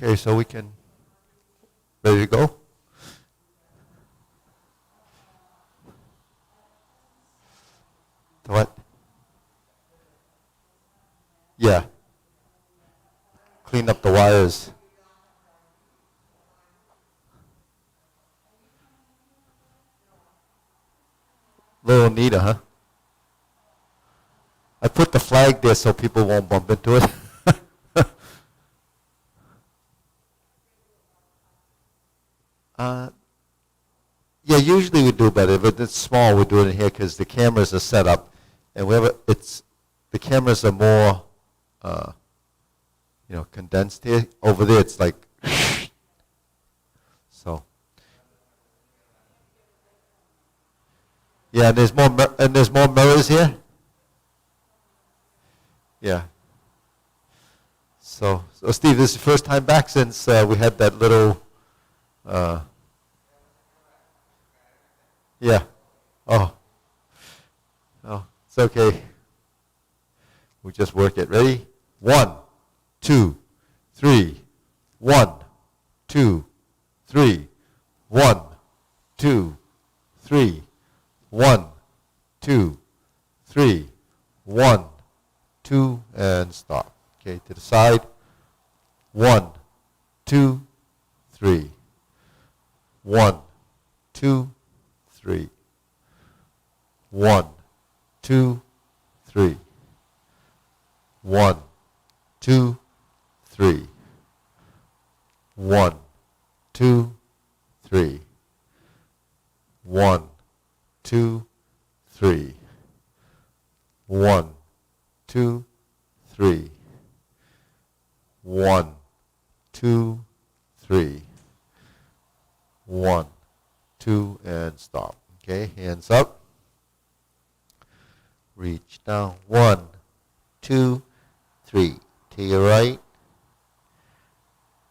Okay, so we can, ready to go? To what? Yeah. Clean up the wires. Little Anita, huh? I put the flag there so people won't bump into it. Yeah, usually we do, but if it's small, we do it in here because the cameras are set up, and the cameras are more, condensed here. Over there, it's like, so. Yeah, and there's more mirrors here. Yeah. So Steve, this is the first time back since we had that little. Yeah. Oh. Oh, it's okay. We just work it. Ready? 1, 2, 3. 1, 2, 3. 1, 2, 3. 1, 2, 3. 1, 2, and stop. Okay, to the side. 1, 2, 3. 1, 2, 3. 1, 2, 3. 1, 2, 3. 1, 2, 3. 1, 2, 3. 1, 2, 3. 1, 2, 3. 1, 2, and stop. Okay, hands up. Reach down. 1, 2, 3. To your right,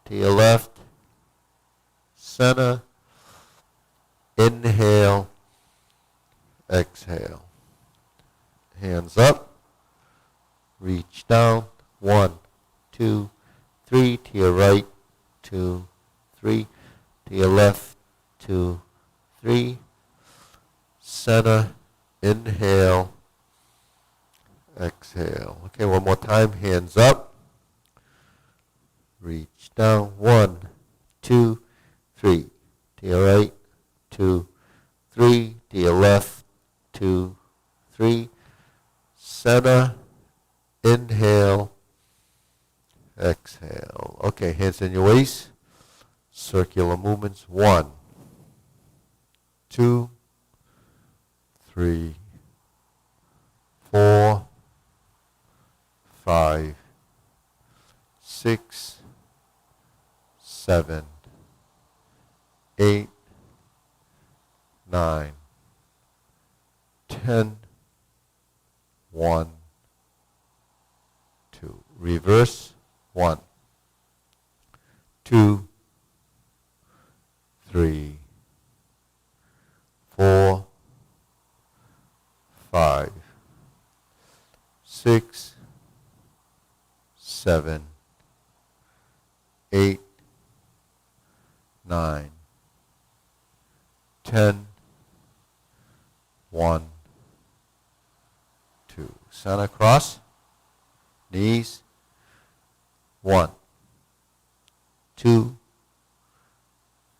to your left, center, inhale, exhale. Hands up, reach down. 1, 2, 3. To your right, 2, 3. To your left, 2, 3. Center, inhale, exhale. Okay, one more time. Hands up. Reach down. 1, 2, 3. To your right, 2, 3. To your left, 2, 3. Center, inhale, exhale. Okay, hands in your waist. Circular movements. 1, 2, 3, 4, 5, 6, 7, 8, 9, 10, 1, 2. Reverse. 1, 2, 3, 4, 5, 6, 7, 8, 9, 10, 1, 2. Center cross, knees. 1, 2,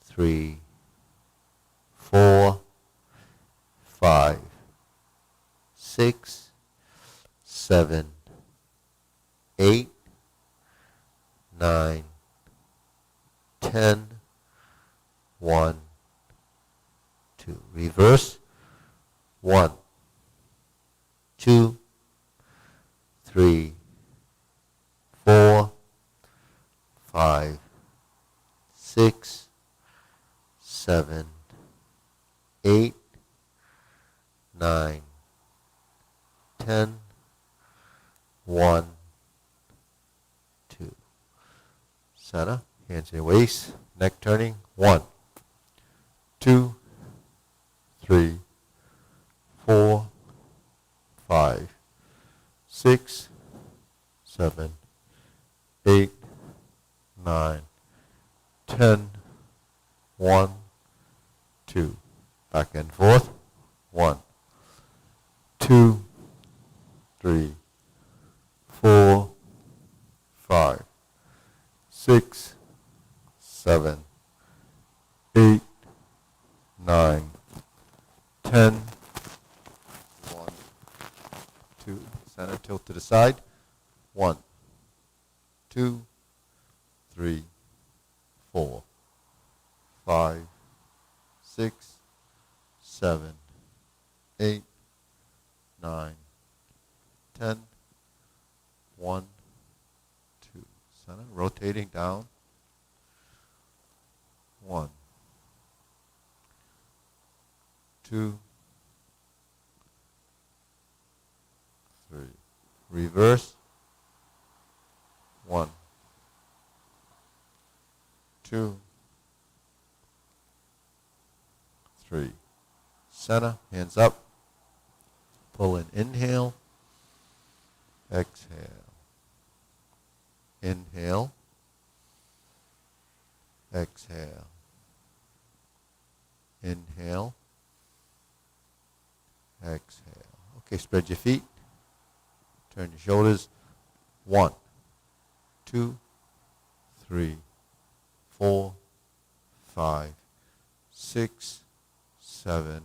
3, 4, 5, 6, 7, 8, 9, 10, 1, 2. Reverse. 1, 2, 3, 4, 5, 6, 7, 8, 9, 10, 1, 2. Center, hands in your waist, neck turning. 1, 2, 3, 4, 5, 6, 7, 8, 9, 10, 1, 2. Back and forth. 1, 2, 3, 4, 5, 6, 7, 8, 9, 10. 1, 2. Center tilt to the side. 1, 2, 3, 4, 5, 6, 7, 8, 9, 10. 1, 2. Center. Rotating down. 1, 2, 3. Reverse. 1, 2, 3. Center. Hands up. Pull in. Inhale. Exhale. Inhale. Exhale. Inhale. Exhale. Okay, spread your feet. Turn your shoulders. 1, 2, 3, 4, 5, 6, 7,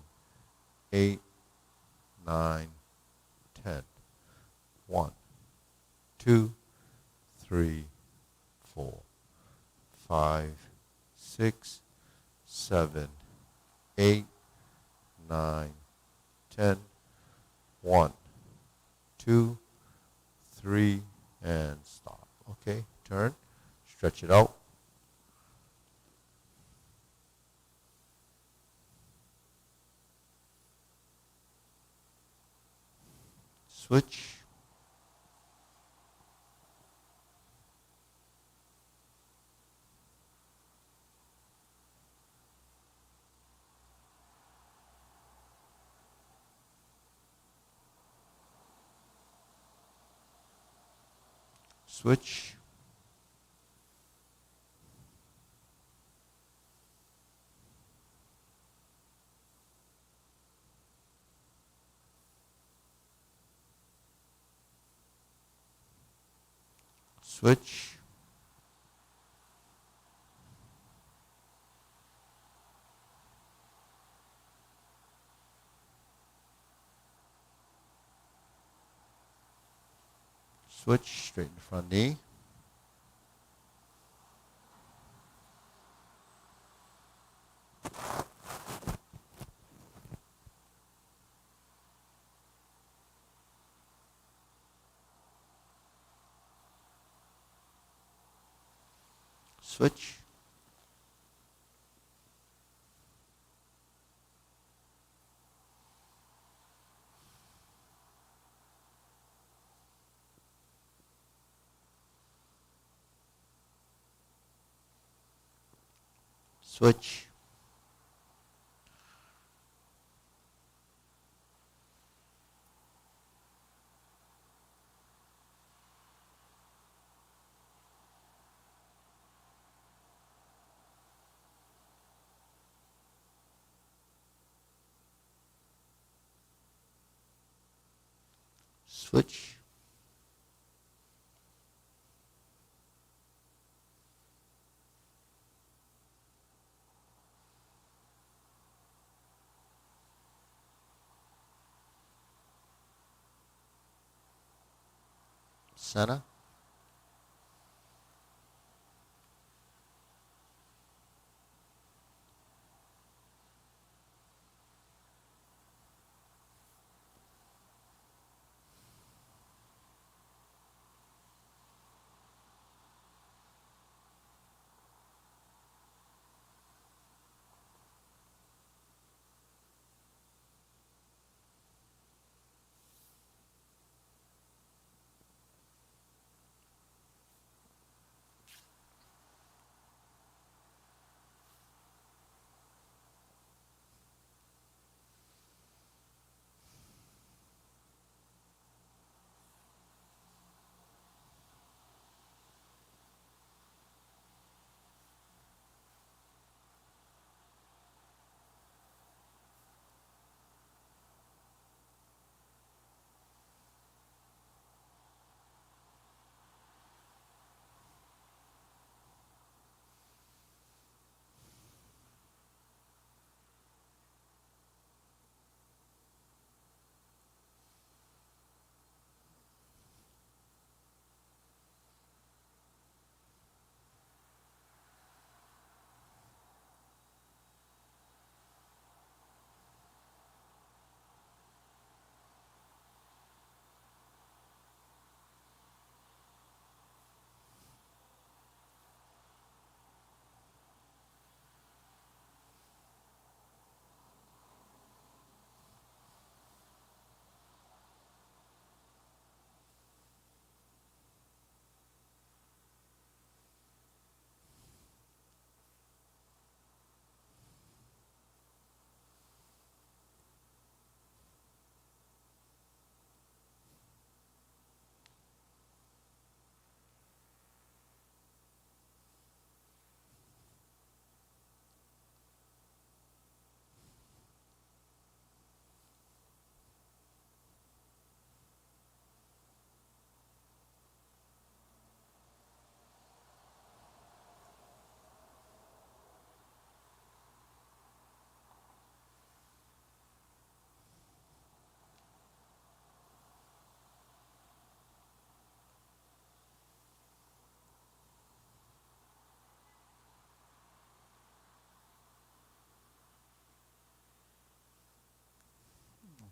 8, 9, 10. 1, 2, 3, 4, 5, 6, 7, 8, 9, 10. 1, 2, 3, and stop. Okay, turn, stretch it out. Switch. Switch. Switch. Switch, straighten the front knee. Switch. Switch. Switch. Center.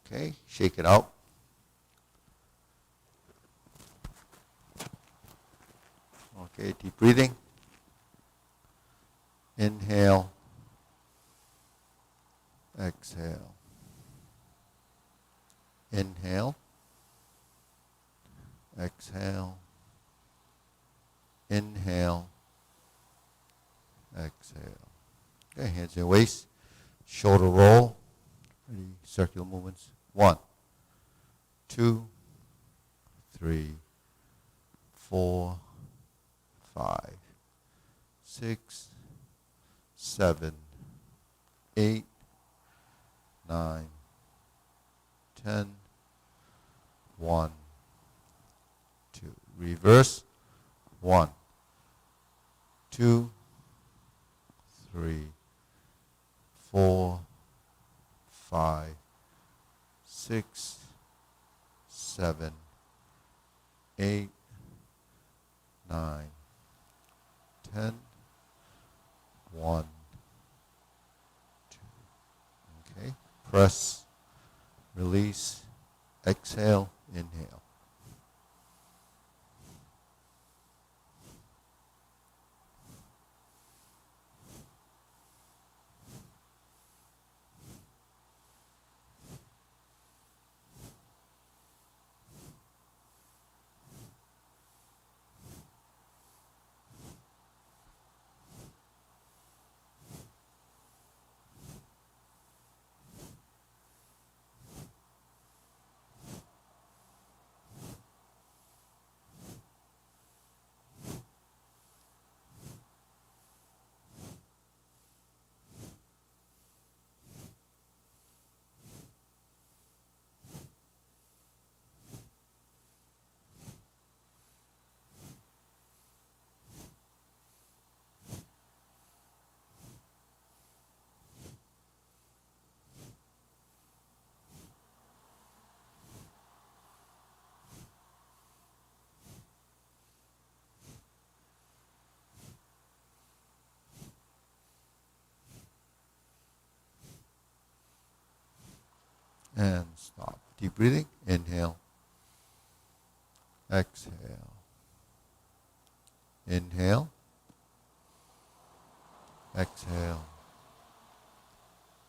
Okay, shake it out. Okay, deep breathing. Inhale. Exhale. Inhale. Exhale. Inhale. Exhale. Okay, hands in your waist. Shoulder roll. Ready? Circular movements. 1, 2, 3, 4, 5, 6, 7, 8, 9, 10, 1, 2. Reverse. 1, 2, 3, 4, 5, 6, 7, 8, 9, 10, 1, 2. Okay. Press, release, exhale, inhale. And stop. Deep breathing. Inhale. Exhale. Inhale. Exhale.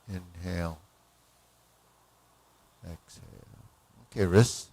Inhale. Exhale. Okay, wrists.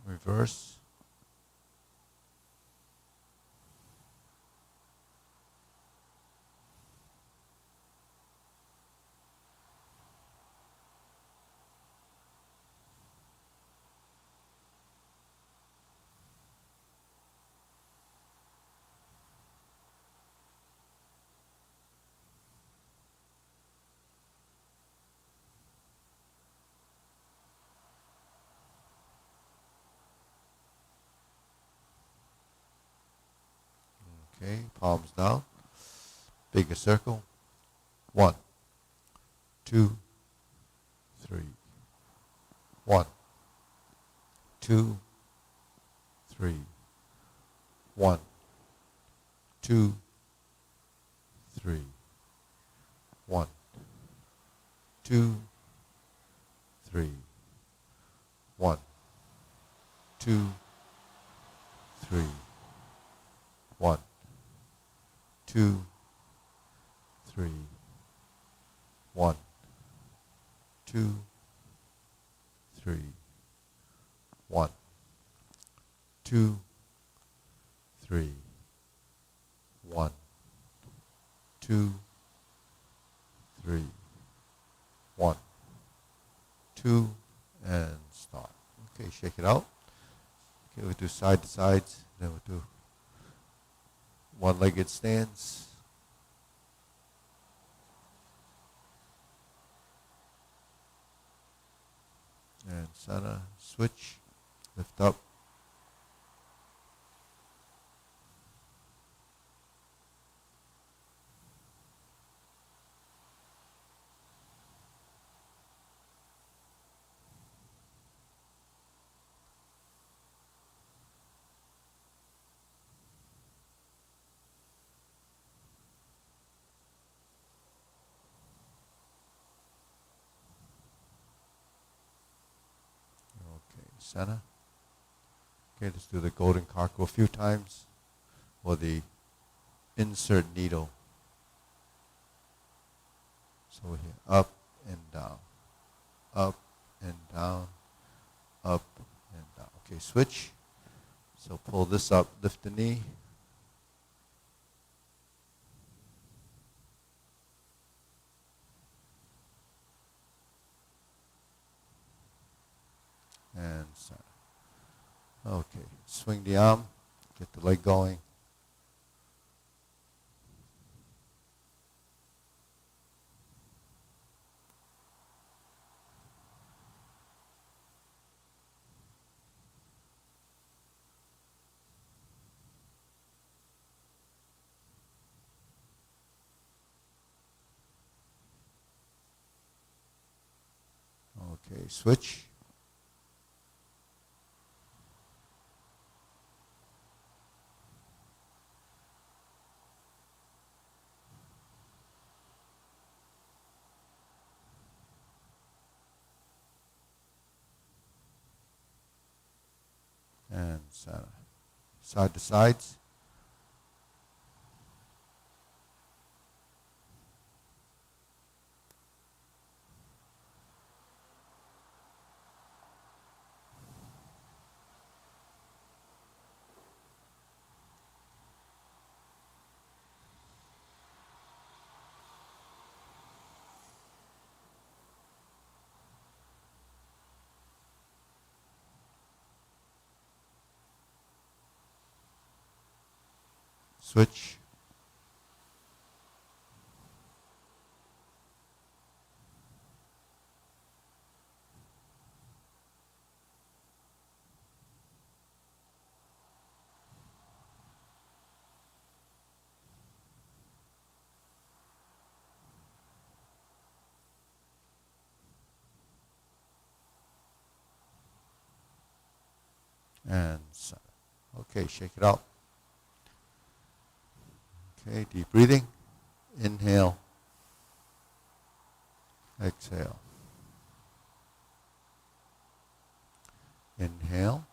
Reverse. Okay, palms down. Bigger circle. 1, 2, 3. 1, 2, 3. 1, 2, 3. 1, 2, 3. 1, 2, 3. 1, 2, 3. 1, 2, 3. 1, 2, 3. 1, 2, 3. 1, 2, and stop. Okay, shake it out. Okay, we'll do side to sides. Then we'll do one-legged stands. And center, switch, lift up. Okay, center. Okay, let's do the golden cartwheel a few times, or the insert needle. So we're here, up and down, up and down, up and down. Okay, switch. So pull this up, lift the knee. And center. Okay, swing the arm, get the leg going. Okay, switch. And center. Side to sides. Switch. And center. Okay, shake it out. Okay, deep breathing. Inhale. Exhale. Inhale.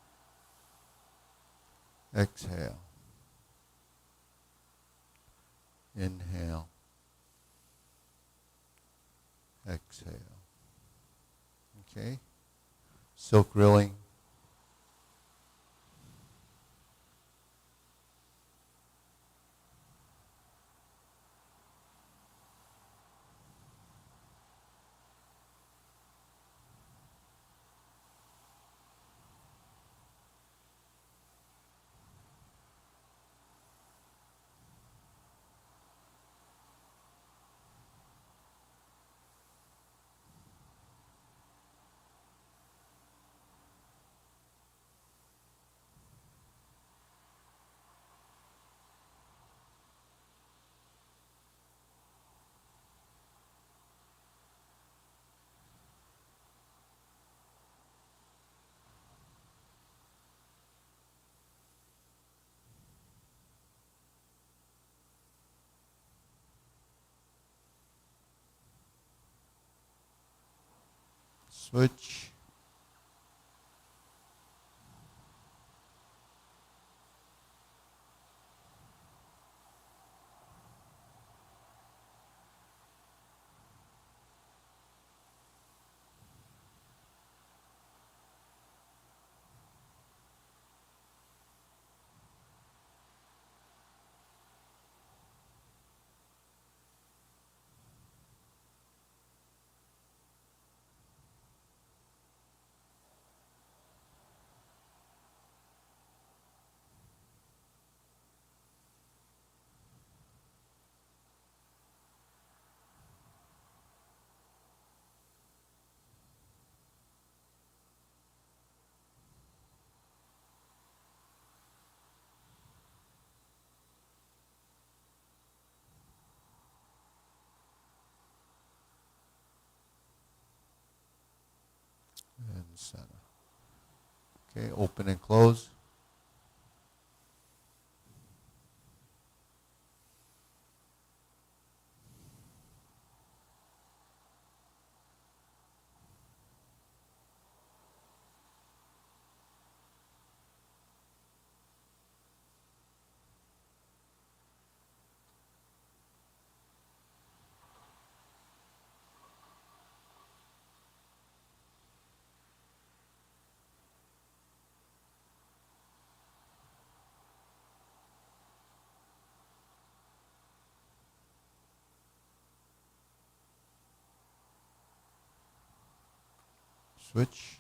Exhale. Inhale. Exhale. Okay. Silk rilling. Switch. center. Okay, open and close. Switch.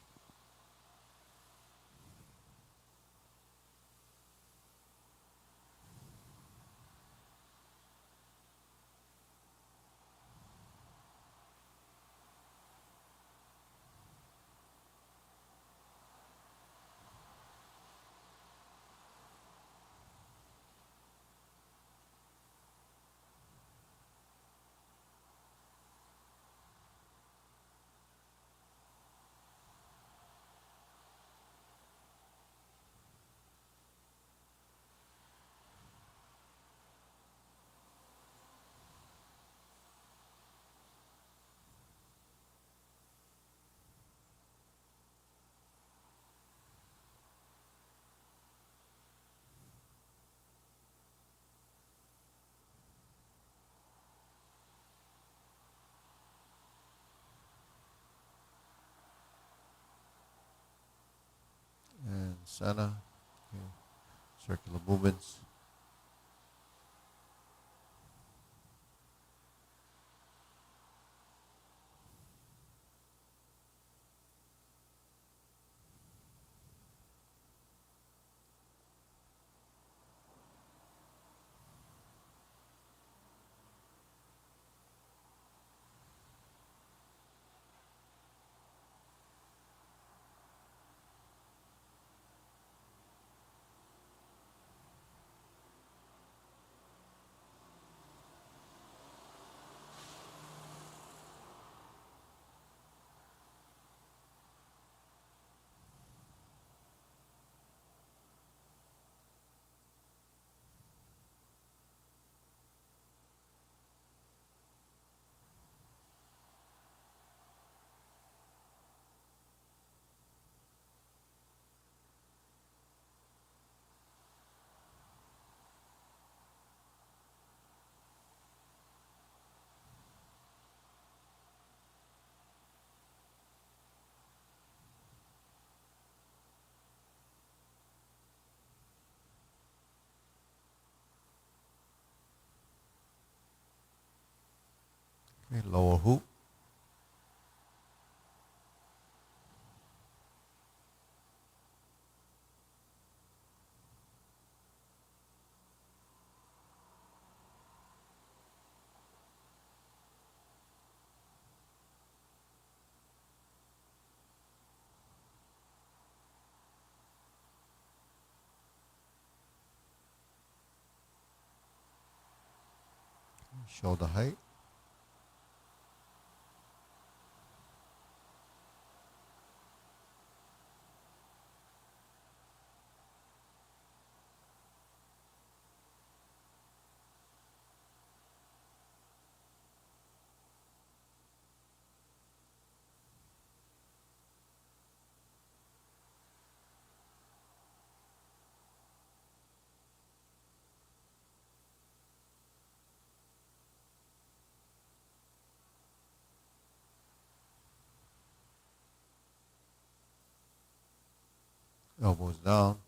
And center. Okay. Circular movements. Okay, lower hoop. Shoulder height. Elbows down.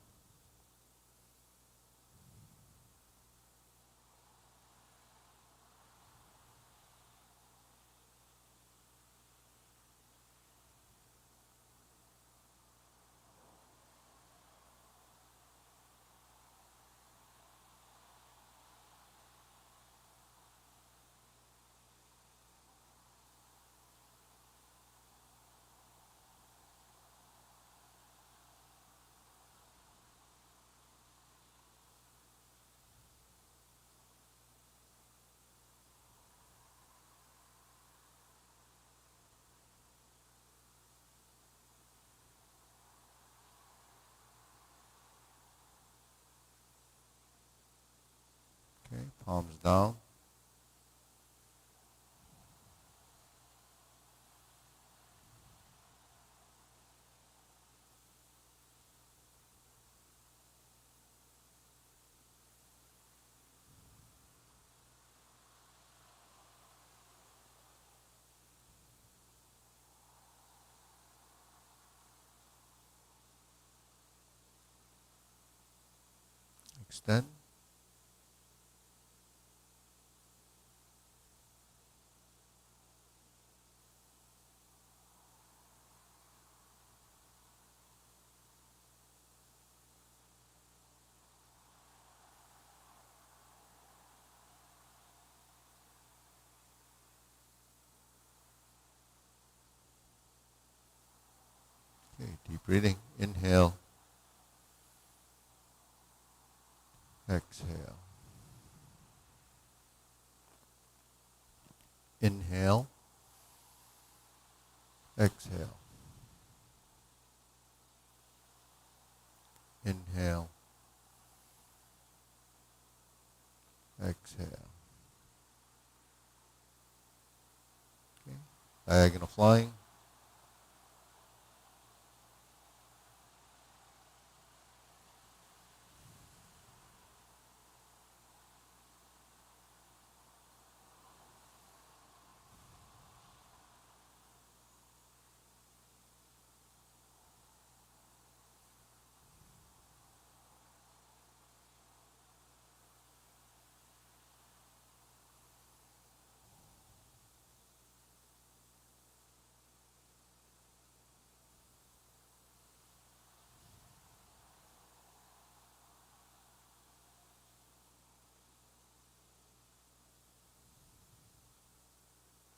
palms down. Extend. Okay, deep breathing. Inhale. Exhale. Inhale. Exhale. Inhale. Exhale. Okay. Diagonal flying.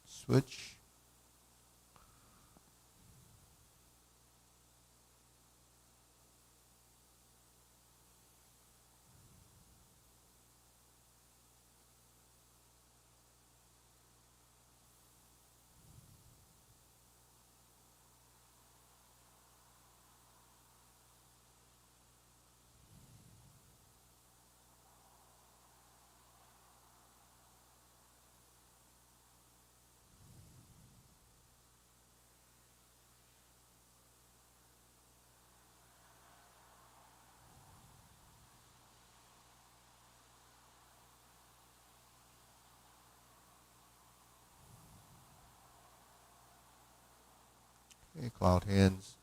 Switch. Okay, cloud hands.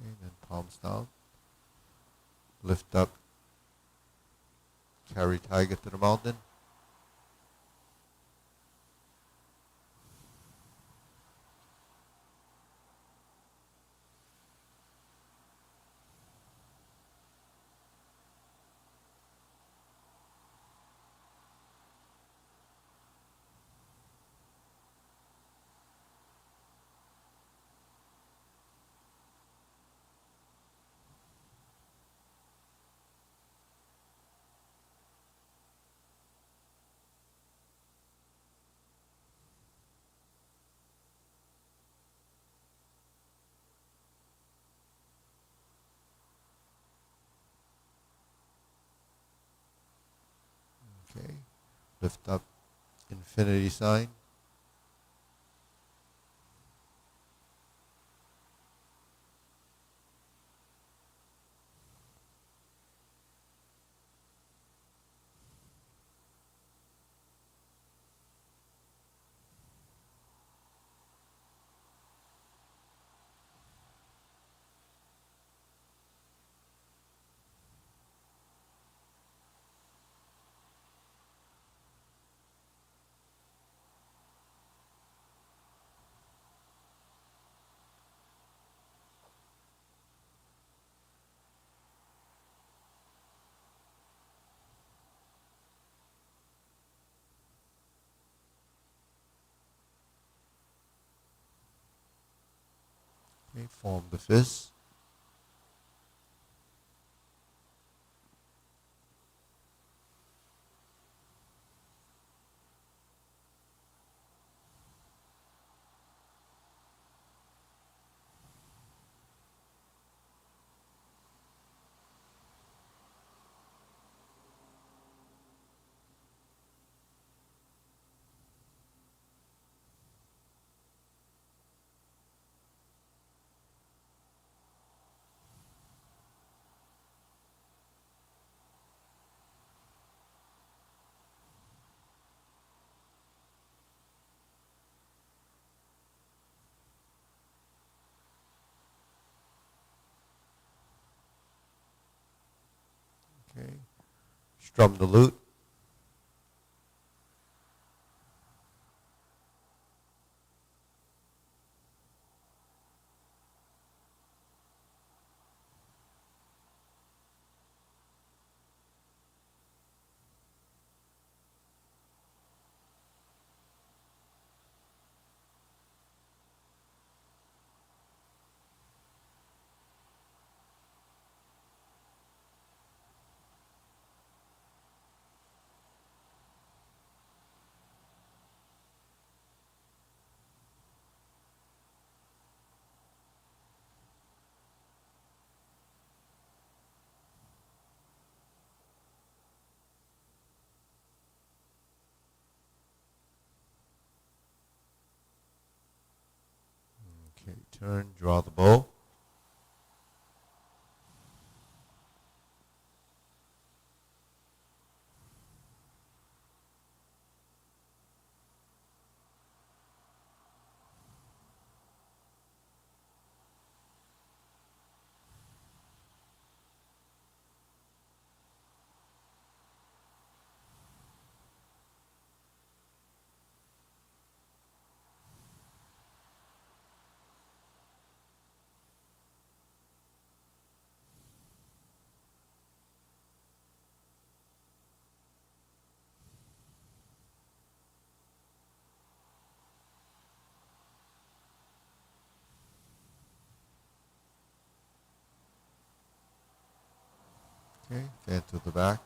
Okay, then palms down. Lift up. Carry tiger to the mountain. Okay. Lift up. Infinity sign. Okay, form the fist. Okay, strum the lute. Okay, turn, draw the bow. Okay, fan to the back.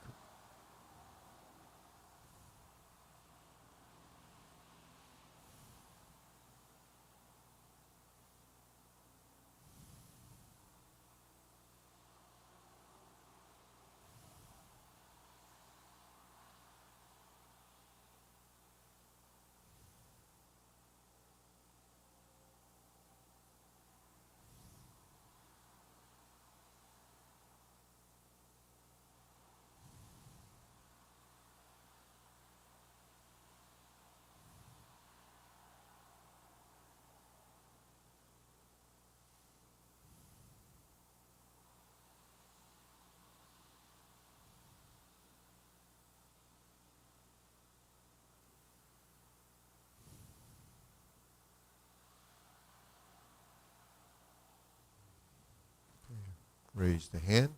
Raise the hand.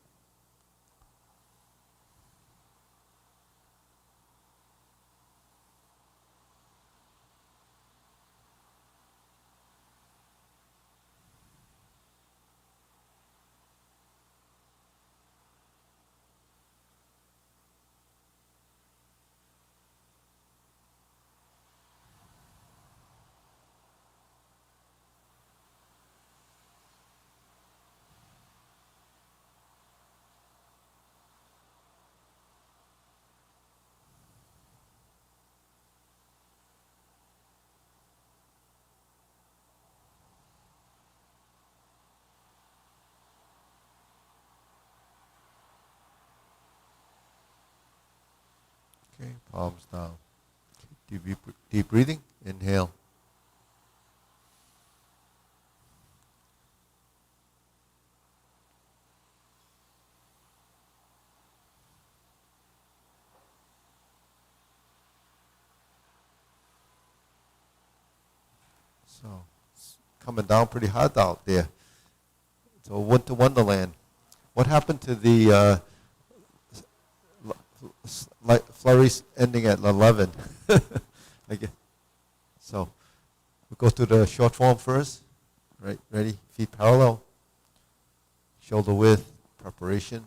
Okay, palms down. Deep breathing. Inhale. So, it's coming down pretty hot out there. So, winter wonderland. What happened to the flurries ending at 11? Okay. So, we go to the short form first. Right, ready? Feet parallel. Shoulder width, preparation.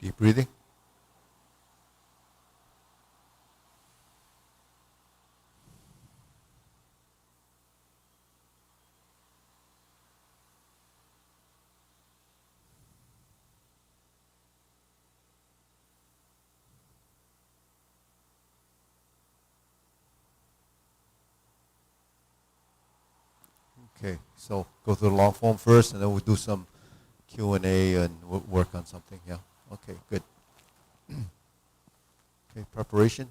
Keep breathing. Okay, so go through the long form first, and then we'll do some Q&A and we'll work on something. Yeah. Okay, good. Okay, preparation.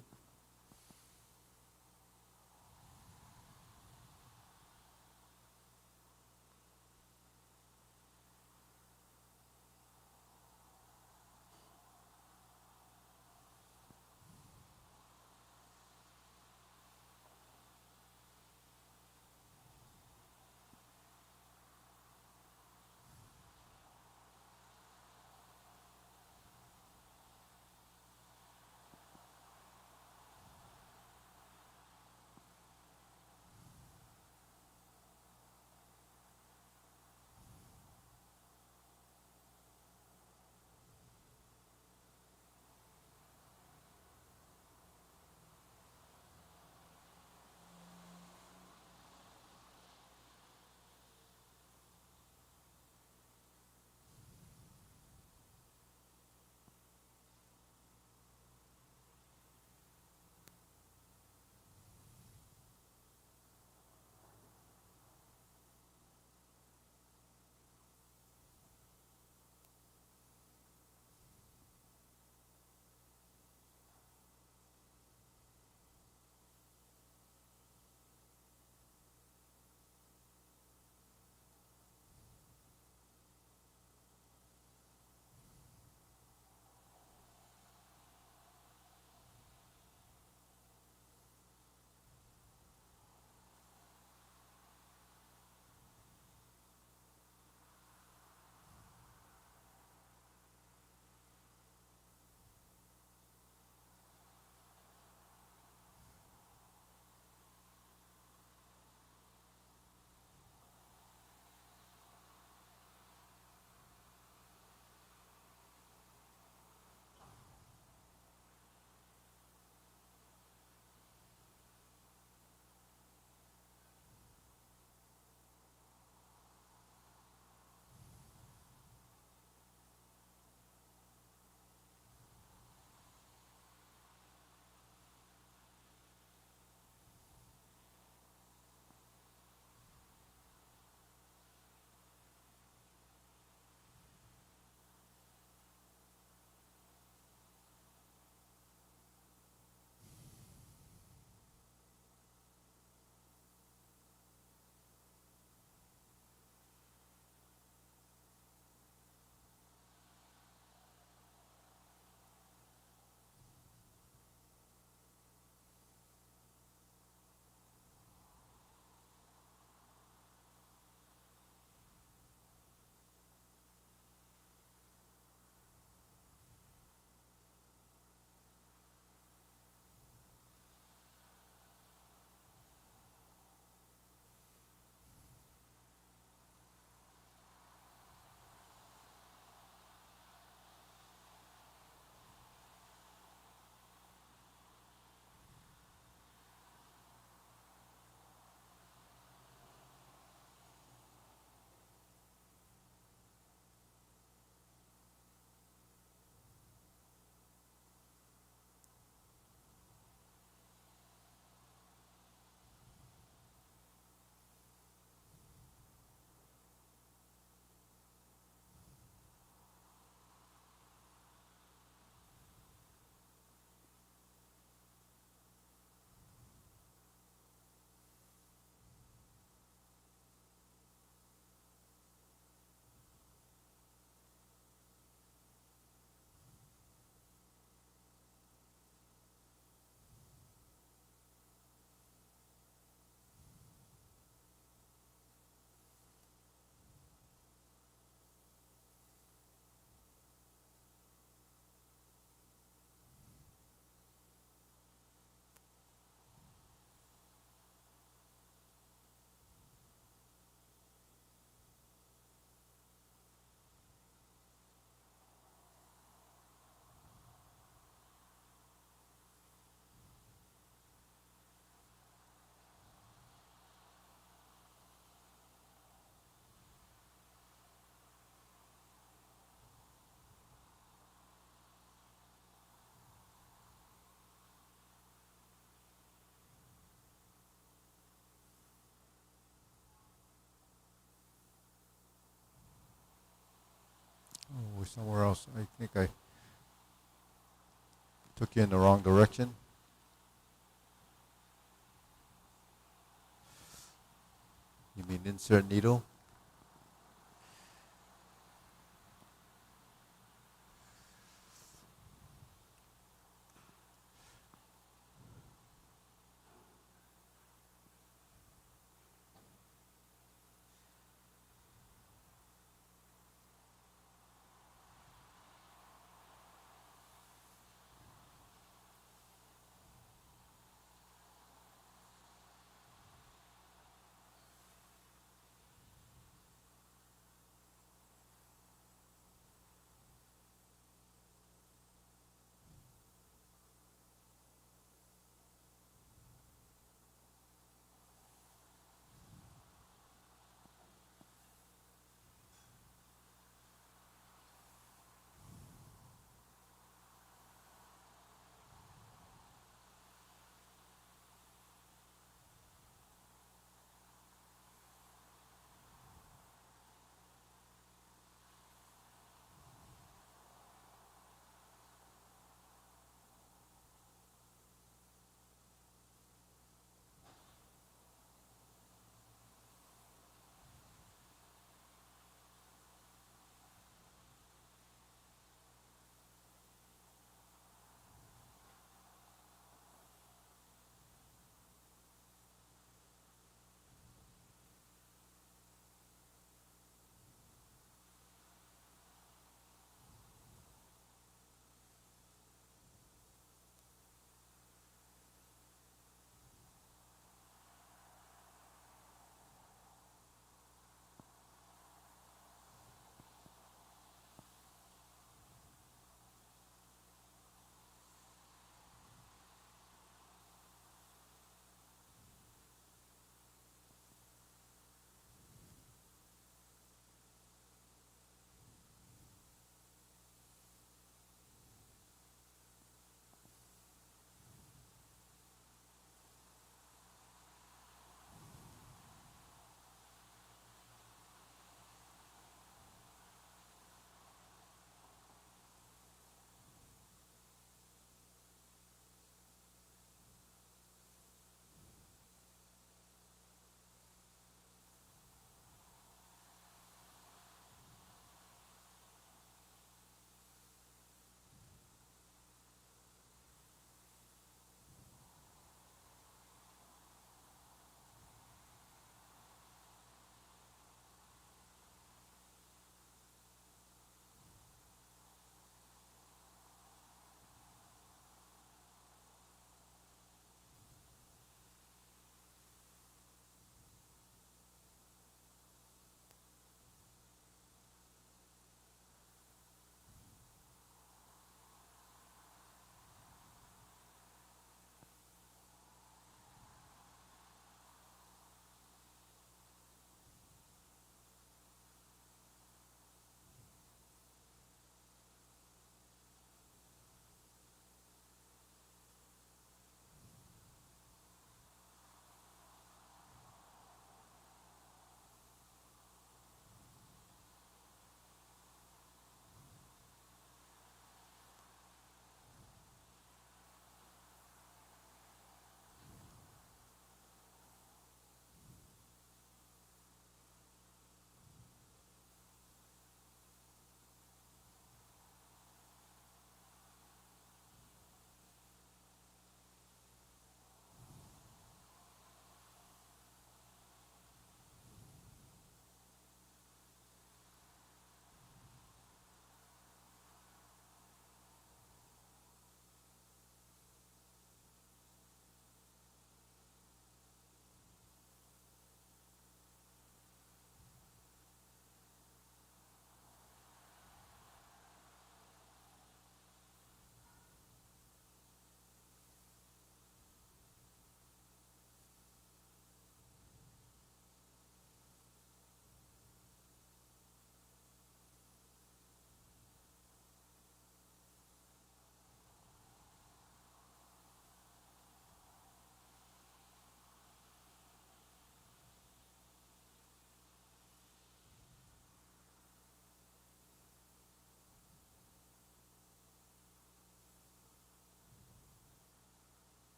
over somewhere else. I think I took you in the wrong direction. You mean insert needle?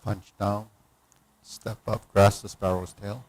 punch down, step up, grasp the sparrow's tail.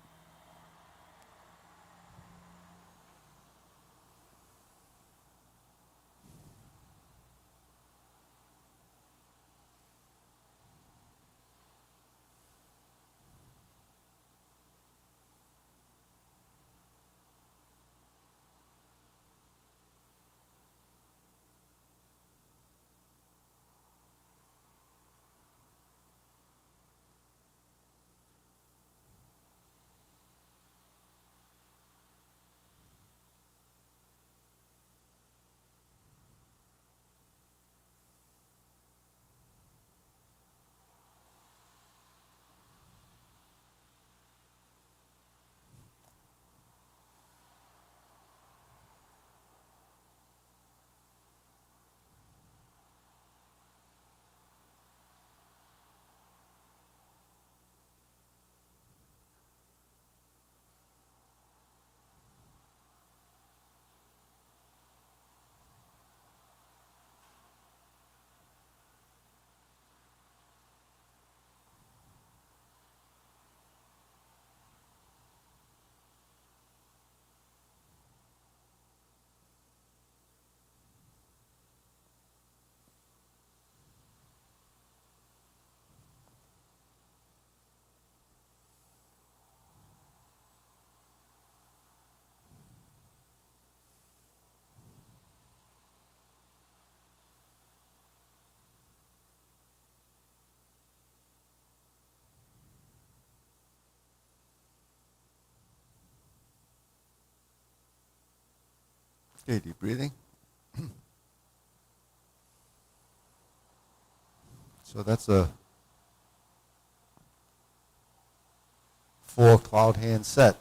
Okay, deep breathing. So that's a 4 cloud hand set.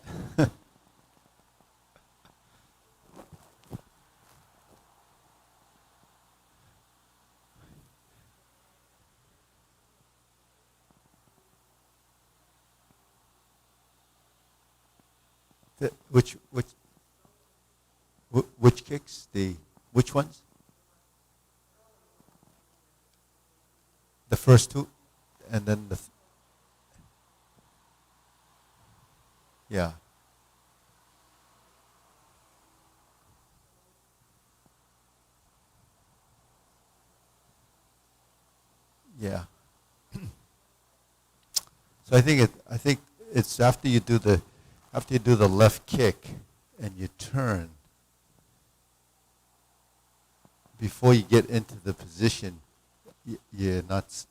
Which kicks? Which ones? The first two, and then yeah. Yeah. So I think it's after you do the left kick and you turn, before you get into the position, you're not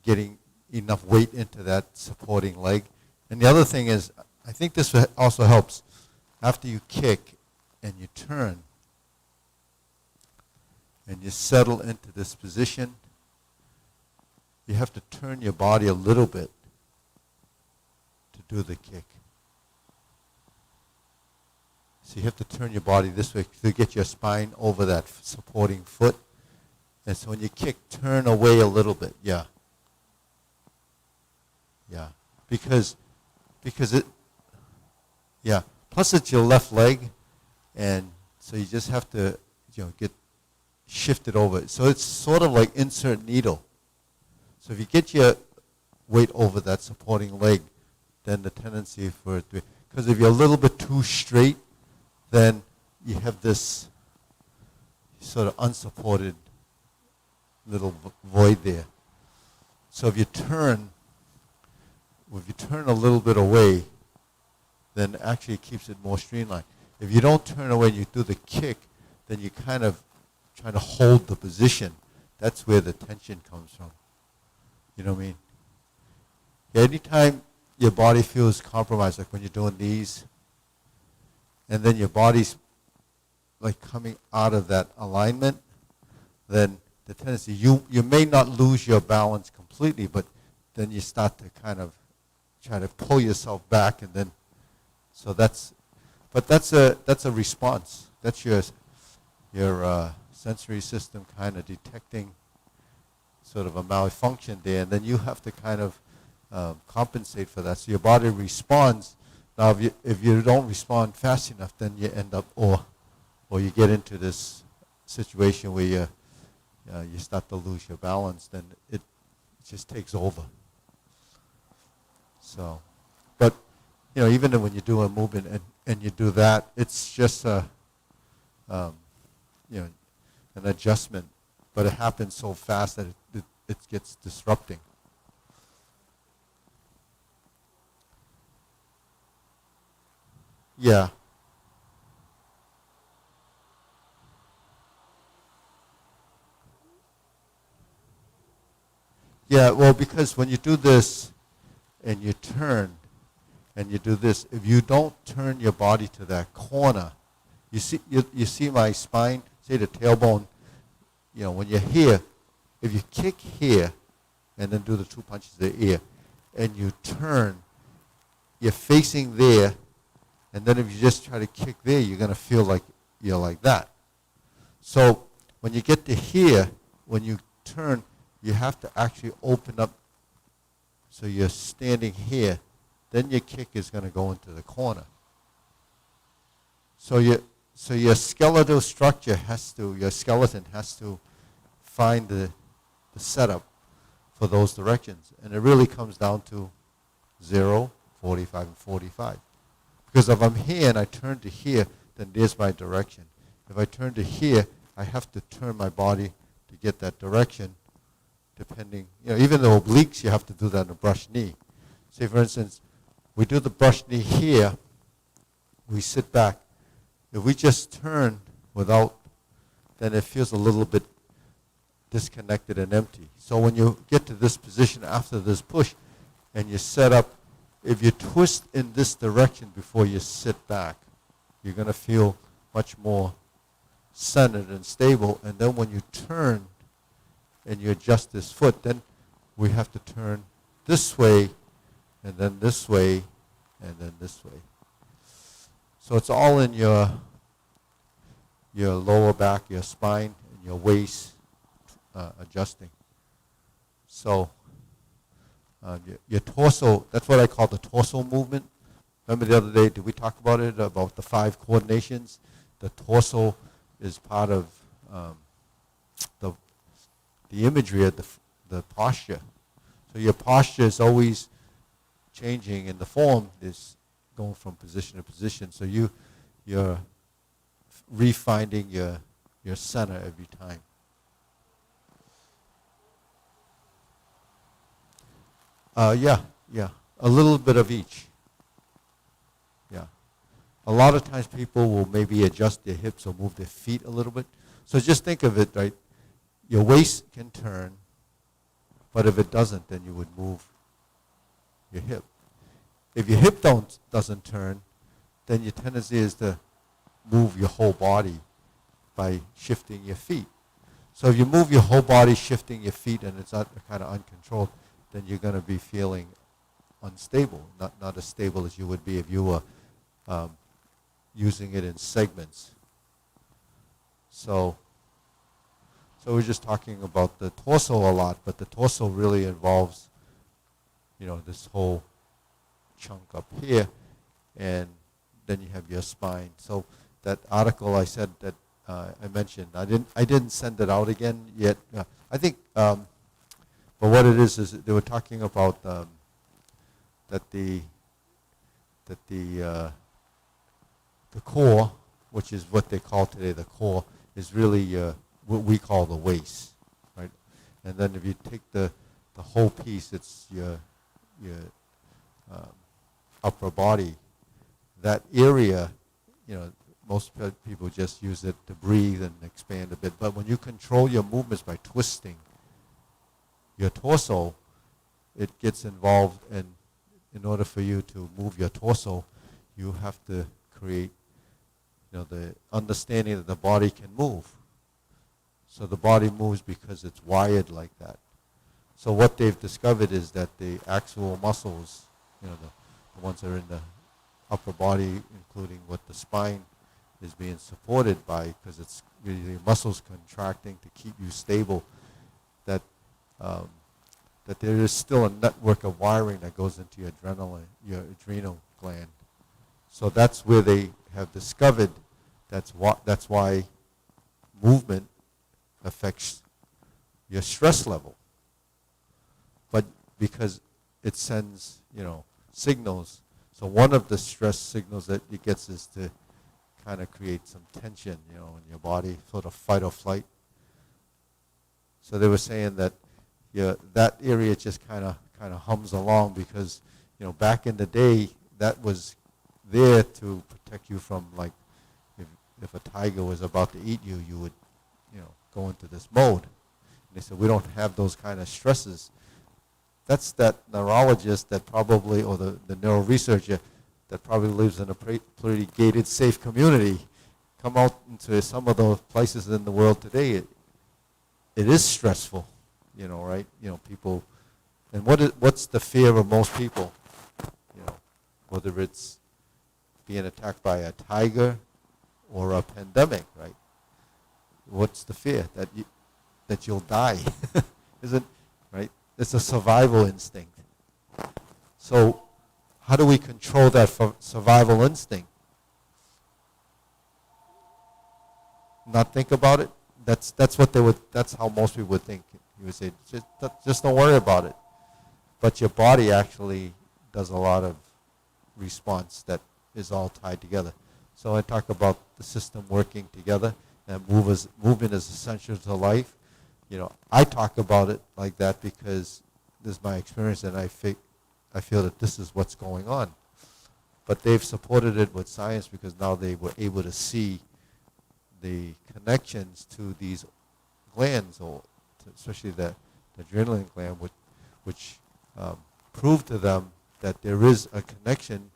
getting enough weight into that supporting leg. And the other thing is, I think this also helps, after you kick and you turn and you settle into this position, you have to turn your body a little bit to do the kick. So you have to turn your body this way to get your spine over that supporting foot. And so when you kick, turn away a little bit. Yeah. Yeah. Because it, yeah. Plus it's your left leg, and so you just have to, get shifted over. So it's sort of like insert needle. So if you get your weight over that supporting leg, then the tendency for it to, because if you're a little bit too straight, then you have this sort of unsupported little void there. So if you turn a little bit away, then actually it keeps it more streamlined. If you don't turn away and you do the kick, then you kind of try to hold the position. That's where the tension comes from. You know what I mean? Anytime your body feels compromised, like when you're doing these, and then your body's like coming out of that alignment, then the tendency, you may not lose your balance completely, but then you start to kind of try to pull yourself back, and then, so that's a response. That's your sensory system kind of detecting sort of a malfunction there, and then you have to kind of compensate for that. So your body responds. Now, if you don't respond fast enough, then you end up, or you get into this situation where you start to lose your balance, then it just takes over. So, but even when you do a movement and you do that, it's just um, an adjustment, but it happens so fast that it gets disrupting. Yeah. Yeah, well, because when you do this and you turn and you do this, if you don't turn your body to that corner, you see my spine, say the tailbone, when you're here, if you kick here and then do the two punches in the air and you turn, you're facing there, and then if you just try to kick there, you're going to feel like you're like that. So when you get to here, when you turn, you have to actually open up so you're standing here. Then your kick is going to go into the corner. So your skeletal structure your skeleton has to find the setup for those directions. And it really comes down to 0, 45, and 45. Because if I'm here and I turn to here, then there's my direction. If I turn to here, I have to turn my body to get that direction, depending, even the obliques, you have to do that in a brush knee. Say, for instance, we do the brush knee here, we sit back. If we just turn without, then it feels a little bit disconnected and empty. So when you get to this position after this push and you set up, if you twist in this direction before you sit back, you're going to feel much more centered and stable. And then when you turn and you adjust this foot, then we have to turn this way, and then this way, and then this way. So it's all in your lower back, your spine, and your waist adjusting. So your torso, that's what I call the torso movement. Remember the other day, did we talk about it, about the 5 coordinations? The torso is part of the imagery of the posture. So your posture is always changing, and the form is going from position to position. So you're refinding your center every time. Yeah. A little bit of each. Yeah. A lot of times people will maybe adjust their hips or move their feet a little bit. So just think of it, right? Your waist can turn, but if it doesn't, then you would move your hip. If your hip doesn't turn, then your tendency is to move your whole body by shifting your feet. So if you move your whole body shifting your feet and it's not kind of uncontrolled, then you're going to be feeling unstable, not as stable as you would be if you were using it in segments. So we're just talking about the torso a lot, but the torso really involves, this whole chunk up here, and then you have your spine. So that article I said that I mentioned, I didn't send it out again yet. I think, but what it is they were talking about that the core, which is what they call today the core, is really what we call the waist, right? And then if you take the whole piece, it's your upper body. That area, most people just use it to breathe and expand a bit. But when you control your movements by twisting your torso, it gets involved, and in order for you to move your torso, you have to create, the understanding that the body can move. So the body moves because it's wired like that. So what they've discovered is that the actual muscles, the ones that are in the upper body, including what the spine is being supported by, because it's really muscles contracting to keep you stable, that there is still a network of wiring that goes into your adrenal gland. So that's where they have discovered that's why movement affects your stress level. But because it sends, signals. So one of the stress signals that it gets is to kind of create some tension, in your body, sort of fight or flight. So they were saying that that area just kind of hums along because, back in the day, that was there to protect you from, like, if a tiger was about to eat you, you would, go into this mode. And they said, we don't have those kind of stresses. That's that neurologist that probably, or the neural researcher that probably lives in a pretty gated, safe community, come out into some of those places in the world today. It is stressful, right? People, and what's the fear of most people? Whether it's being attacked by a tiger or a pandemic, right? What's the fear? That you'll die, isn't right? It's a survival instinct. So how do we control that survival instinct? Not think about it? That's what they would. That's how most people would think. You would say, just don't worry about it. But your body actually does a lot of response that is all tied together. So I talk about the system working together, and movement is essential to life. I talk about it like that because this is my experience, and I feel that this is what's going on. But they've supported it with science because now they were able to see the connections to these glands, or especially the adrenaline gland, which proved to them that there is a connection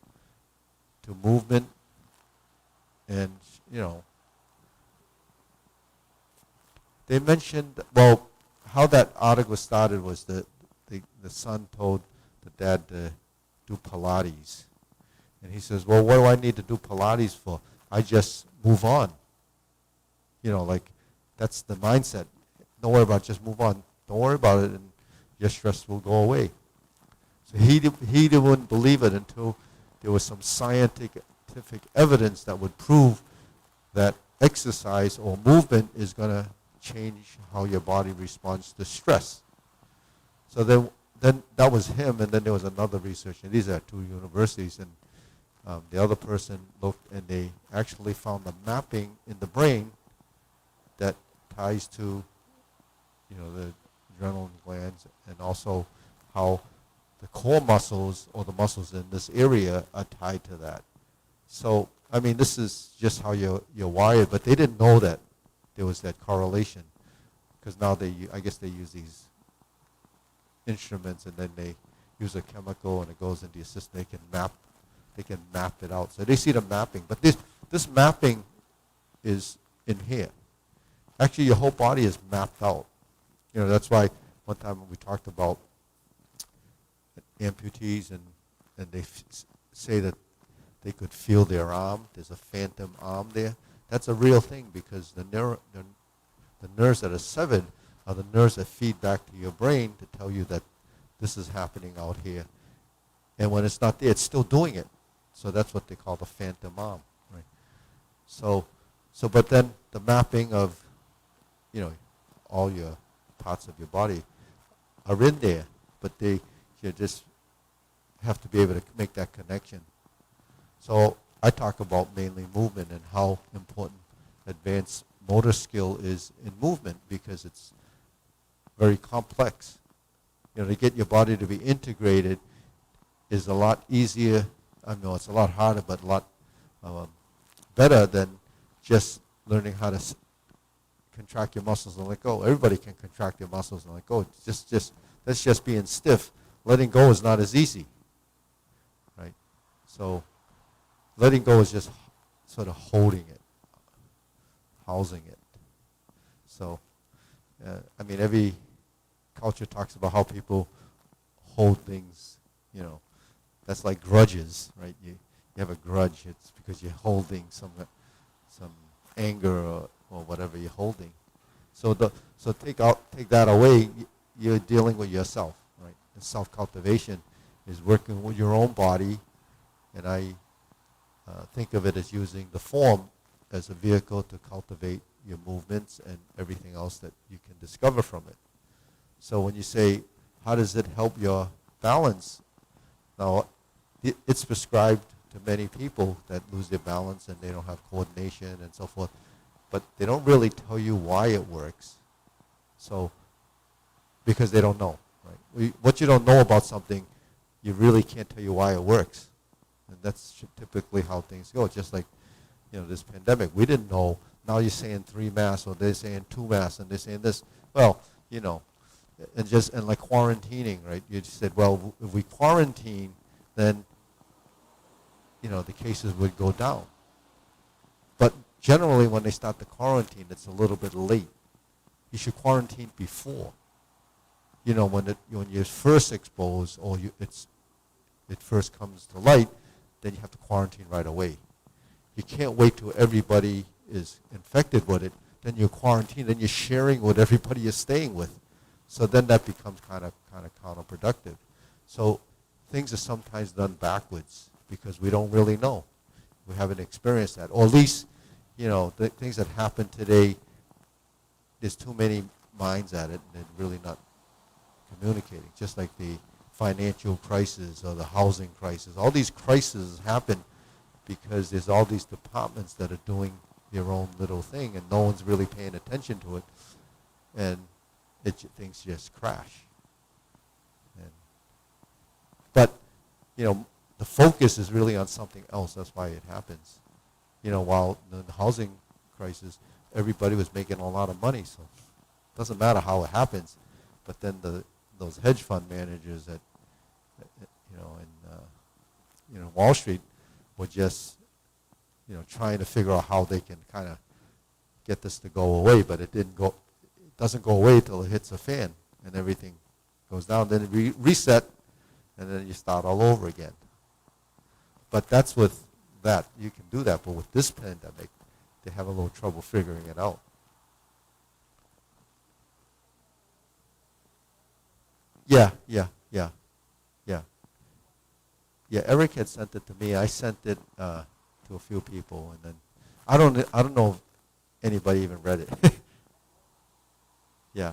to movement. And they mentioned, well, how that article started was the son told the dad to do Pilates, and he says, well, what do I need to do Pilates for? I just move on. Like, that's the mindset. Don't worry about it, just move on. Don't worry about it, and your stress will go away. So he wouldn't believe it until there was some scientific evidence that would prove that exercise or movement is going to change how your body responds to stress. So then that was him, and then there was another researcher, and these are two universities, and the other person looked, and they actually found the mapping in the brain that ties to, the adrenaline glands, and also how the core muscles, or the muscles in this area, are tied to that. So, I mean, this is just how you're wired, but they didn't know that there was that correlation, because now I guess they use these instruments, and then they use a chemical, and it goes into your system. They can map it out. So they see the mapping, but this mapping is in here. Actually, your whole body is mapped out. That's why one time when we talked about amputees, and they say that they could feel their arm. There's a phantom arm there. That's a real thing, because the nerves that are severed are the nerves that feed back to your brain to tell you that this is happening out here. And when it's not there, it's still doing it. So that's what they call the phantom arm, right? So but then the mapping of, all your parts of your body are in there, but you just have to be able to make that connection. So I talk about mainly movement and how important advanced motor skill is in movement, because it's very complex. To get your body to be integrated is a lot easier. I know it's a lot harder, but a lot better than just learning how to contract your muscles and let go. Everybody can contract their muscles and let go. That's just being stiff. Letting go is not as easy, right? So letting go is just sort of holding it, housing it. So, every culture talks about how people hold things, that's like grudges, right? You have a grudge, it's because you're holding some anger or whatever you're holding. So take that away, you're dealing with yourself, right? And self-cultivation is working with your own body, and I think of it as using the form as a vehicle to cultivate your movements and everything else that you can discover from it. So when you say, how does it help your balance? Now, it's prescribed to many people that lose their balance and they don't have coordination and so forth, but they don't really tell you why it works. So, because they don't know, right? What you don't know about something, you really can't tell you why it works. And that's typically how things go. Just like, this pandemic, we didn't know. Now you're saying 3 masks, or they're saying 2 masks, and they're saying this. Well, and like quarantining, right? You just said, well, if we quarantine, then, the cases would go down. But generally, when they start the quarantine, it's a little bit late. You should quarantine before. When you're first exposed, or it first comes to light, then you have to quarantine right away. You can't wait till everybody is infected with it. Then you're quarantined, then you're sharing with everybody you're staying with. So then that becomes kind of counterproductive. So things are sometimes done backwards because we don't really know. We haven't experienced that. Or at least, the things that happen today, there's too many minds at it and they're really not communicating. Just like the financial crisis or the housing crisis. All these crises happen because there's all these departments that are doing their own little thing and no one's really paying attention to it, and things just crash. But the focus is really on something else. That's why it happens. While the housing crisis, everybody was making a lot of money, so it doesn't matter how it happens. But then those hedge fund managers that in Wall Street were just trying to figure out how they can kind of get this to go away, but it doesn't go away till it hits a fan and everything goes down. Then it reset, and then you start all over again. But that's with that. You can do that, but with this pandemic, they have a little trouble figuring it out. Yeah. Eric had sent it to me. I sent it to a few people, and then I don't know if anybody even read it. Yeah.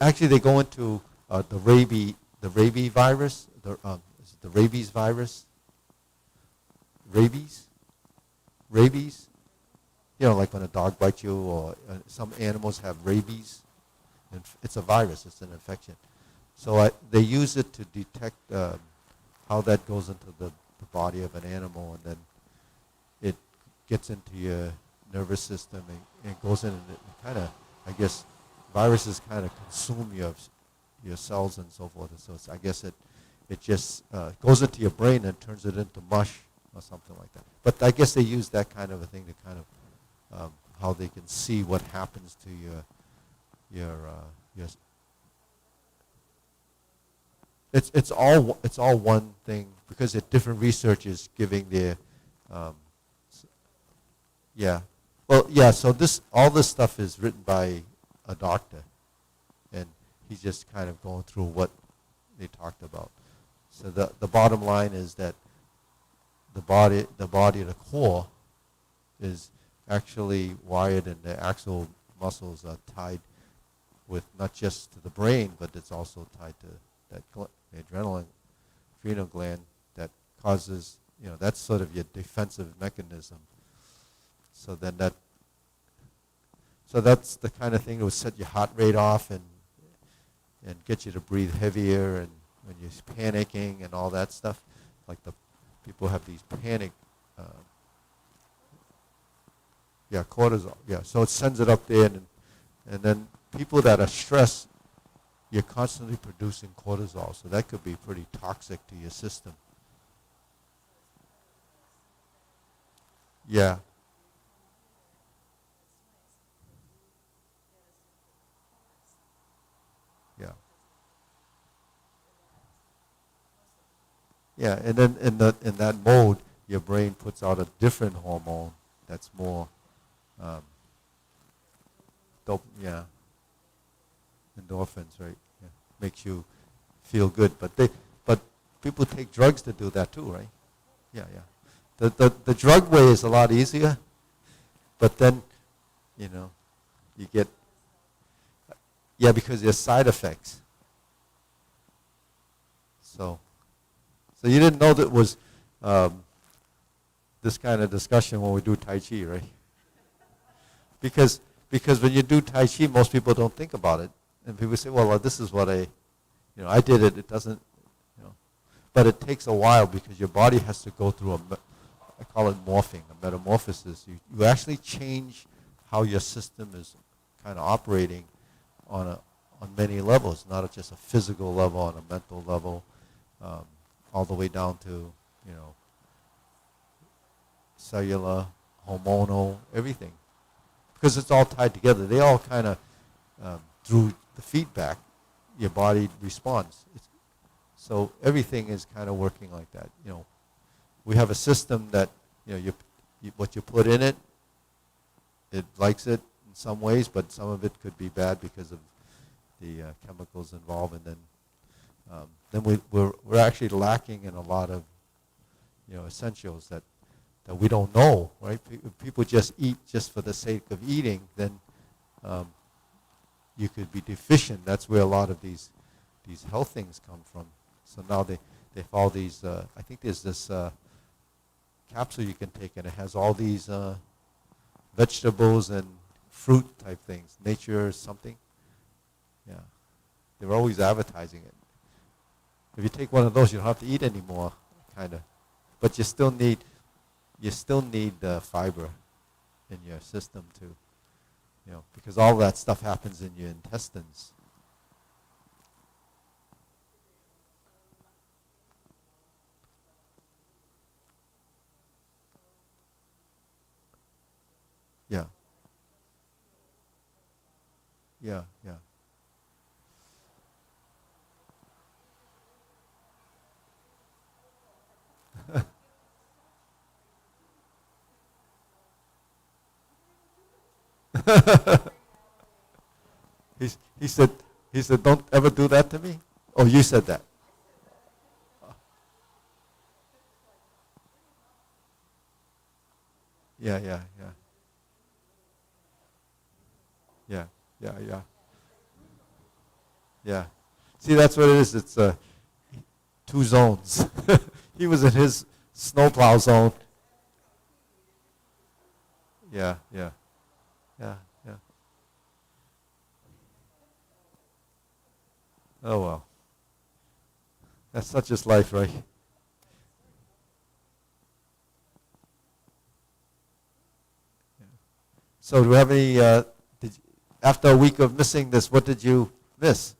Actually, they go into the rabies virus. Is it the rabies virus? Rabies. Like when a dog bites you, or some animals have rabies. And it's a virus. It's an infection. So they use it to detect how that goes into the body of an animal, and then it gets into your nervous system, and it goes in, and it kind of, I guess, viruses kind of consume your cells and so forth. And so I guess it just goes into your brain and turns it into mush or something like that. But I guess they use that kind of a thing to kind of how they can see what happens to your It's all one thing, because they're different researchers giving their yeah. Well, yeah. So all this stuff is written by a doctor, and he's just kind of going through what they talked about. So the bottom line is that the body, the core, is actually wired, and the axle muscles are tied with not just to the brain, but it's also tied to that adrenal gland that causes, that's sort of your defensive mechanism. So that's the kind of thing that would set your heart rate off and get you to breathe heavier, and when you're panicking and all that stuff, like the people have these panic, cortisol. Yeah, so it sends it up there, and then people that are stressed, you're constantly producing cortisol, so that could be pretty toxic to your system. Yeah. Yeah. Yeah, and then in that mode, your brain puts out a different hormone that's more yeah, endorphins, right? Yeah. Makes you feel good, but people take drugs to do that too, right? Yeah, yeah. The drug way is a lot easier, but then, you get, because there's side effects. So So you didn't know that was this kind of discussion when we do Tai Chi, right? Because when you do Tai Chi, most people don't think about it. And people say, well, this is what I did it. It doesn't, but it takes a while because your body has to go through I call it morphing, a metamorphosis. You actually change how your system is kind of operating on many levels, not just a physical level, on a mental level, all the way down to, cellular, hormonal, everything. Because it's all tied together. They all kind of, through the feedback, your body responds. So everything is kind of working like that. We have a system that, what you put in it, it likes it in some ways, but some of it could be bad because of the chemicals involved, and then we're actually lacking in a lot of essentials that we don't know, right? If people just eat just for the sake of eating, then you could be deficient. That's where a lot of these health things come from. So now they follow these. I think there's this capsule you can take, and it has all these vegetables and fruit type things. Nature something. Yeah, they're always advertising it. If you take one of those, you don't have to eat anymore, kind of. But you still need fiber in your system too, because all that stuff happens in your intestines. Yeah. Yeah, yeah. He said, don't ever do that to me? Oh, you said that. Yeah, yeah, yeah. Yeah, yeah, yeah. Yeah. See, that's what it is. It's two zones. He was in his snowplow zone. Yeah, yeah, yeah, yeah. Oh, well. That's such just life, right? Yeah. So do we have any, after a week of missing this, what did you miss?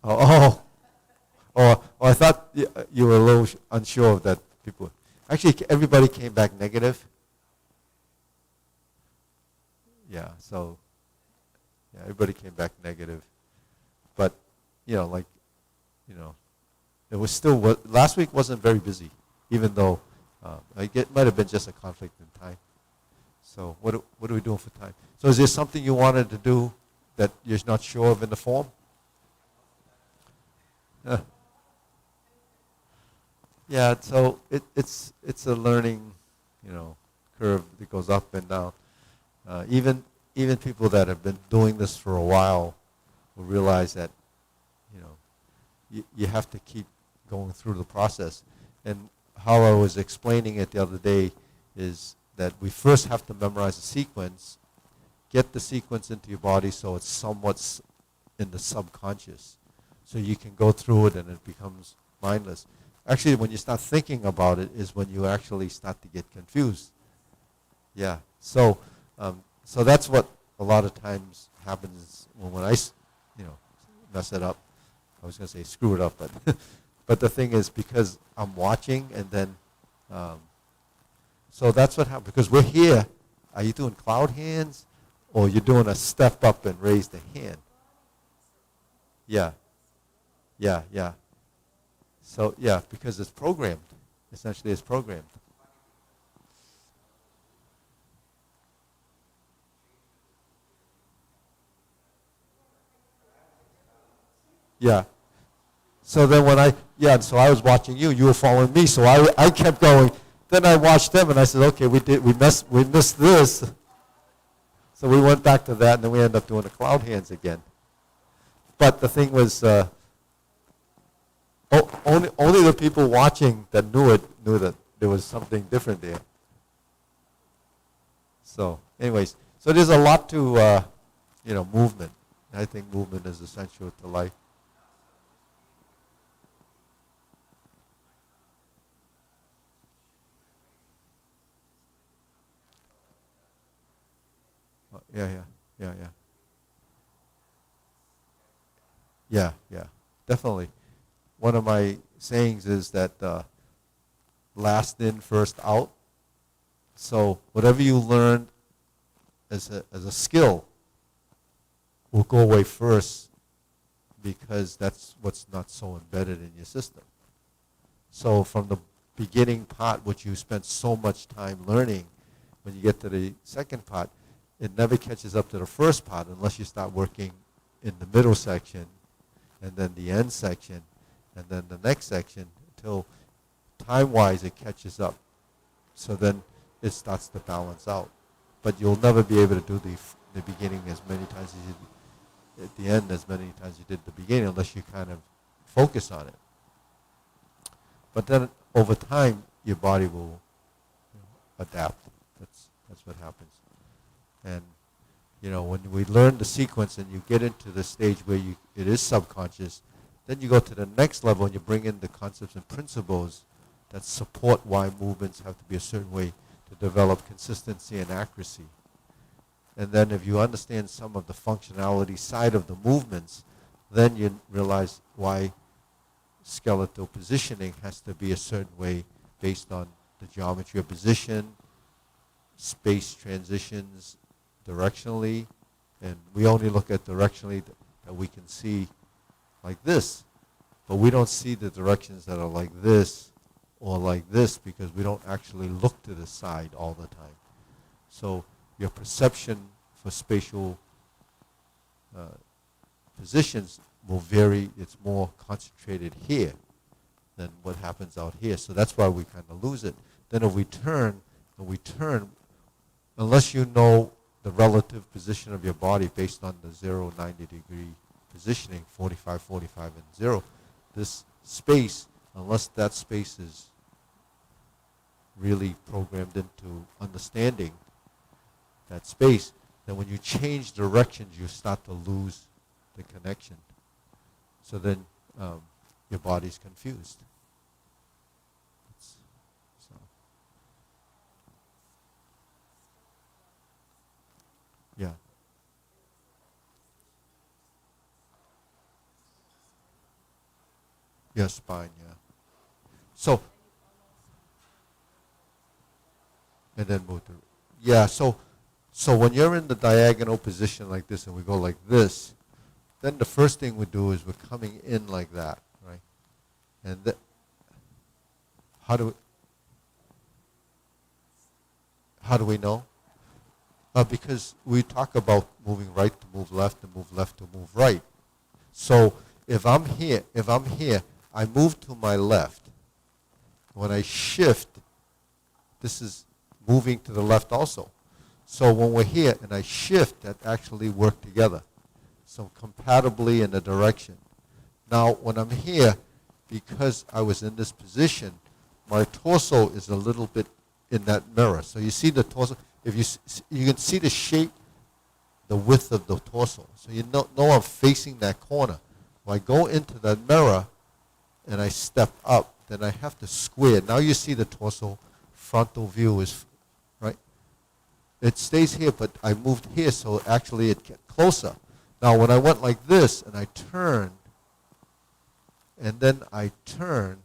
Oh, I thought you were a little unsure of that. People, actually, everybody came back negative. Yeah, so everybody came back negative. But like, you know, it was still last week wasn't very busy, even though it might have been just a conflict in time. So what are we doing for time? So is there something you wanted to do that you're not sure of in the form? Yeah, so it's a learning, curve that goes up and down. Even people that have been doing this for a while will realize that, you have to keep going through the process. And how I was explaining it the other day is that we first have to memorize the sequence, get the sequence into your body so it's somewhat in the subconscious. So you can go through it and it becomes mindless. Actually, when you start thinking about it is when you actually start to get confused. Yeah. So that's what a lot of times happens when I, mess it up. I was going to say screw it up, but but the thing is because I'm watching and then, so that's what happens. Because we're here. Are you doing cloud hands, or you're doing a step up and raise the hand? Yeah. Yeah, yeah. So, yeah, because it's programmed. Essentially, it's programmed. Yeah. So then so I was watching you, you were following me, so I kept going. Then I watched them, and I said, okay, we missed this. So we went back to that, and then we ended up doing the cloud hands again. But the thing was, only the people watching that knew it knew that there was something different there. So, anyways, so there's a lot to, movement. I think movement is essential to life. Yeah, yeah, yeah, yeah. Yeah, yeah, definitely. One of my sayings is that last in, first out. So whatever you learn as a skill will go away first because that's what's not so embedded in your system. So from the beginning part, which you spent so much time learning, when you get to the second part, it never catches up to the first part unless you start working in the middle section and then the end section and then the next section until time-wise it catches up. So then it starts to balance out. But you'll never be able to do the beginning as many times as you did at the end as many times as you did at the beginning unless you kind of focus on it. But then over time, your body will adapt. That's what happens. And when we learn the sequence and you get into the stage where it is subconscious, then you go to the next level and you bring in the concepts and principles that support why movements have to be a certain way to develop consistency and accuracy. And then if you understand some of the functionality side of the movements, then you realize why skeletal positioning has to be a certain way based on the geometry of position, space transitions directionally, and we only look at directionally that we can see like this, but we don't see the directions that are like this or like this because we don't actually look to the side all the time. So your perception for spatial positions will vary. It's more concentrated here than what happens out here. So that's why we kind of lose it. Then if we turn, unless you know the relative position of your body based on the 0, 90 degree positioning, 45, 45, and 0, this space, unless that space is really programmed into understanding that space, then when you change directions, you start to lose the connection. So then your body's confused. So. Yeah. Your spine, yeah. So, and then move to, yeah, so when you're in the diagonal position like this and we go like this, then the first thing we do is we're coming in like that, right? And how do we know? Because we talk about moving right to move left and move left to move right. So if I'm here, I move to my left. When I shift, this is moving to the left also. So when we're here and I shift, that actually work together. So compatibly in the direction. Now when I'm here, because I was in this position, my torso is a little bit in that mirror. So you see the torso, if you can see the shape, the width of the torso. So you know I'm facing that corner. When I go into that mirror and I step up, then I have to square. Now you see the torso, frontal view is, right? It stays here, but I moved here, so actually it gets closer. Now when I went like this and I turned, and then I turn,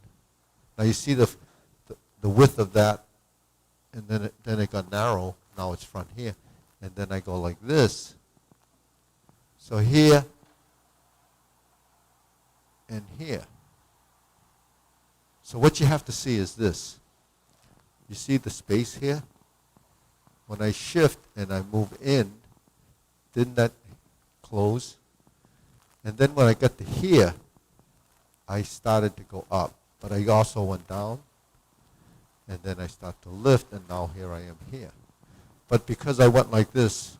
now you see the width of that, and then it got narrow. Now it's front here, and then I go like this. So here and here. So what you have to see is this. You see the space here? When I shift and I move in, didn't that close? And then when I got to here, I started to go up, but I also went down, and then I start to lift, and now here I am here. But because I went like this,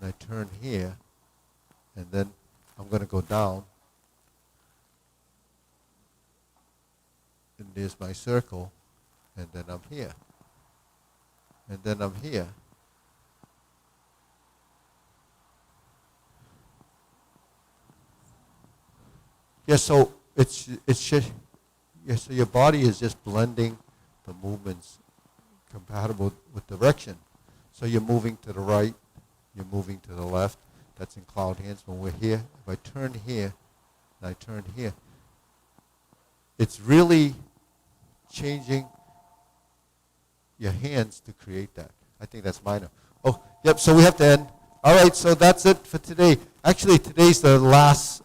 and I turn here, and then I'm going to go down, and there's my circle, and then I'm here, and then I'm here. Yeah, so it's just, yeah, so your body is just blending the movements compatible with direction. So you're moving to the right, you're moving to the left. That's in cloud hands. When we're here, if I turn here and I turn here, it's really changing your hands to create that. I think that's minor. Oh, yep, so we have to end. All right, so that's it for today. Actually, today's the last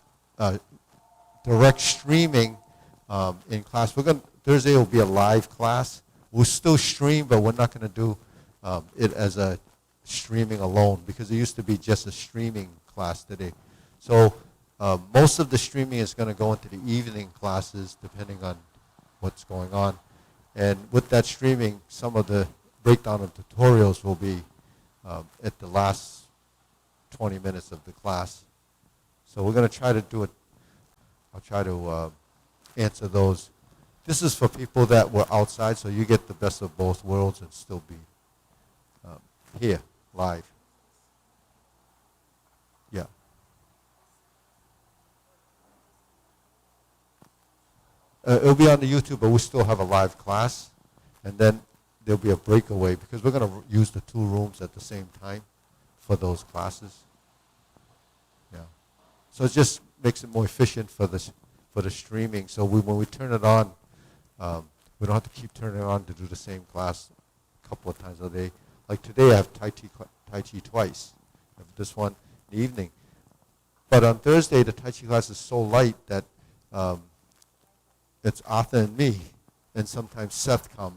direct streaming in class. Thursday will be a live class. We'll still stream, but we're not going to do it as a streaming alone because it used to be just a streaming class today. So most of the streaming is going to go into the evening classes depending on what's going on. And with that streaming, some of the breakdown of tutorials will be at the last 20 minutes of the class. So we're going to try to do it. I'll try to answer those. This is for people that were outside, so you get the best of both worlds and still be here, live. Yeah. It'll be on the YouTube, but we'll still have a live class. And then there'll be a breakaway because we're going to use the 2 rooms at the same time for those classes. Yeah. So it just makes it more efficient for the streaming. So when we turn it on, we don't have to keep turning it on to do the same class a couple of times a day. Like today I have Tai Chi twice. I have this one in the evening. But on Thursday, the Tai Chi class is so light that it's Arthur and me, and sometimes Seth comes.